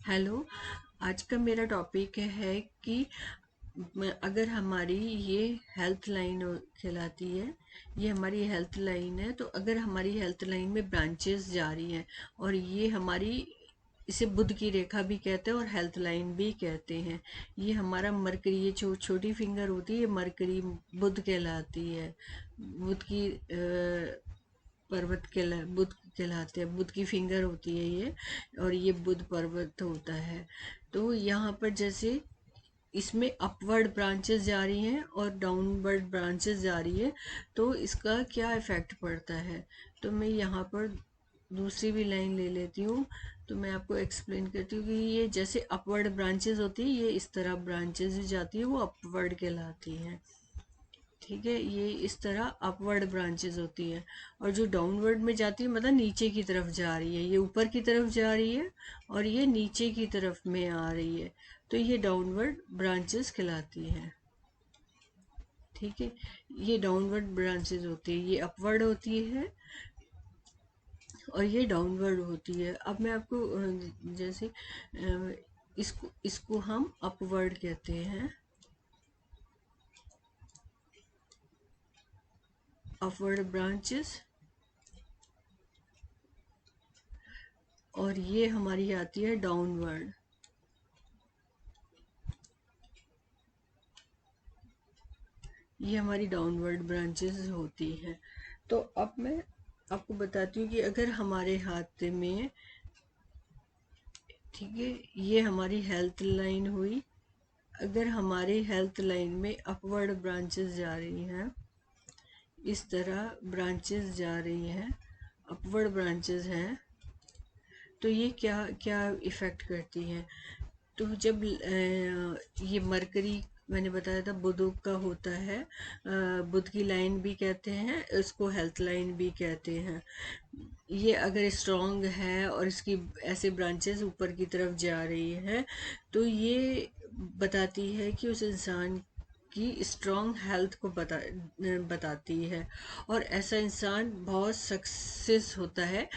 Hello. आज का मेरा टॉपिक है कि अगर हमारी ये हेल्थ लाइन कहलाती है, ये हमारी हेल्थ लाइन है, तो अगर हमारी हेल्थ लाइन में ब्रांचेस जा रही हैं और ये हमारी, इसे बुध की रेखा भी कहते हैं और हेल्थ लाइन भी कहते हैं। ये हमारा मरकरी, ये छोटी फिंगर होती है, ये मरकरी बुध कहलाती है। बुध की बुध कहलाते हैं, बुध की फिंगर होती है ये, और ये बुध पर्वत होता है। तो यहाँ पर जैसे इसमें अपवर्ड ब्रांचेस जा रही हैं और डाउनवर्ड ब्रांचेस जा रही है, तो इसका क्या इफेक्ट पड़ता है। तो मैं यहाँ पर दूसरी भी लाइन ले लेती हूँ, तो मैं आपको एक्सप्लेन करती हूँ कि ये जैसे अपवर्ड ब्रांचेस होती है, ये इस तरह ब्रांचेस जाती है, वो अपवर्ड कहलाती हैं। ठीक है, ये इस तरह अपवर्ड ब्रांचेस होती है। और जो डाउनवर्ड में जाती है मतलब नीचे की तरफ जा रही है, ये ऊपर की तरफ जा रही है और ये नीचे की तरफ में आ रही है, तो ये डाउनवर्ड ब्रांचेस कहलाती हैं। ठीक है, ये डाउनवर्ड ब्रांचेस होती है, ये अपवर्ड होती है और ये डाउनवर्ड होती है। अब मैं आपको जैसे इसको इसको हम अपवर्ड कहते हैं, अपवर्ड ब्रांचेस। और ये हमारी आती है डाउनवर्ड। ये हमारी डाउनवर्ड ब्रांचेस होती हैं। तो अब मैं आपको बताती हूँ कि अगर हमारे हाथ में, ठीक है, ये हमारी हेल्थ लाइन हुई। अगर हमारे हेल्थ लाइन में अपवर्ड ब्रांचेस जा रही हैं, इस तरह ब्रांचेस जा रही हैं, अपवर्ड ब्रांचेस हैं, तो ये क्या क्या इफ़ेक्ट करती हैं। तो जब ये मरकरी, मैंने बताया था बुध का होता है, बुध की लाइन भी कहते हैं इसको, हेल्थ लाइन भी कहते हैं। ये अगर स्ट्रांग है और इसकी ऐसे ब्रांचेस ऊपर की तरफ जा रही है, तो ये बताती है कि उस इंसान की स्ट्रांग हेल्थ को बताती है। और ऐसा इंसान बहुत सक्सेस होता है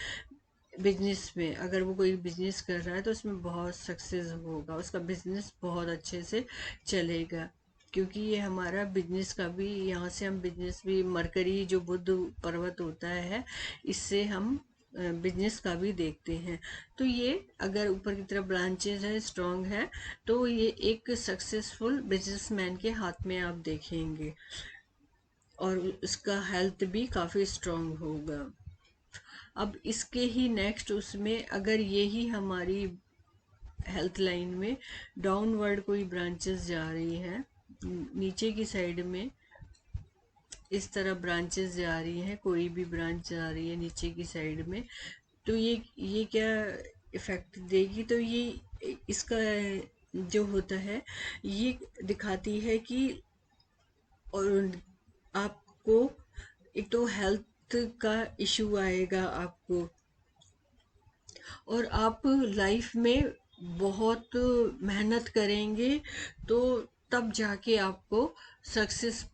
बिजनेस में। अगर वो कोई बिजनेस कर रहा है तो उसमें बहुत सक्सेस होगा, उसका बिजनेस बहुत अच्छे से चलेगा, क्योंकि ये हमारा बिजनेस का भी, यहाँ से हम बिजनेस भी, मरकरी जो बुध पर्वत होता है, इससे हम बिजनेस का भी देखते हैं। तो ये अगर ऊपर की तरफ ब्रांचेज है, स्ट्रांग है, तो ये एक सक्सेसफुल बिजनेसमैन के हाथ में आप देखेंगे और उसका हेल्थ भी काफ़ी स्ट्रांग होगा। अब इसके ही नेक्स्ट उसमें अगर यही हमारी हेल्थ लाइन में डाउनवर्ड कोई ब्रांचेस जा रही हैं, नीचे की साइड में इस तरह ब्रांचेस जा रही हैं, कोई भी ब्रांच जा रही है नीचे की साइड में, तो ये क्या इफेक्ट देगी। तो ये इसका जो होता है, ये दिखाती है कि, और आपको एक तो हेल्थ का इशू आएगा आपको, और आप लाइफ में बहुत मेहनत करेंगे, तो तब जाके आपको सक्सेस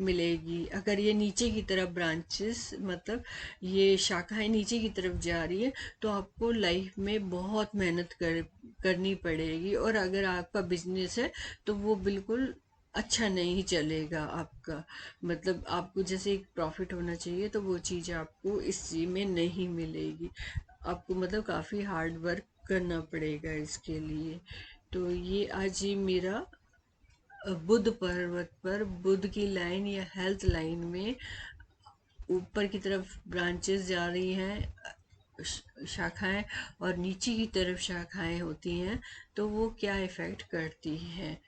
मिलेगी। अगर ये नीचे की तरफ ब्रांचेस, मतलब ये शाखाएं नीचे की तरफ जा रही है, तो आपको लाइफ में बहुत मेहनत करनी पड़ेगी। और अगर आपका बिजनेस है तो वो बिल्कुल अच्छा नहीं चलेगा आपका, मतलब आपको जैसे एक प्रॉफिट होना चाहिए, तो वो चीज़ आपको इस चीज़ में नहीं मिलेगी। आपको मतलब काफ़ी हार्ड वर्क करना पड़ेगा इसके लिए। तो ये आज ये मेरा बुध पर्वत पर बुध की लाइन या हेल्थ लाइन में ऊपर की तरफ ब्रांचेस जा रही हैं, शाखाएं, और नीचे की तरफ शाखाएं होती हैं, तो वो क्या इफ़ेक्ट करती हैं।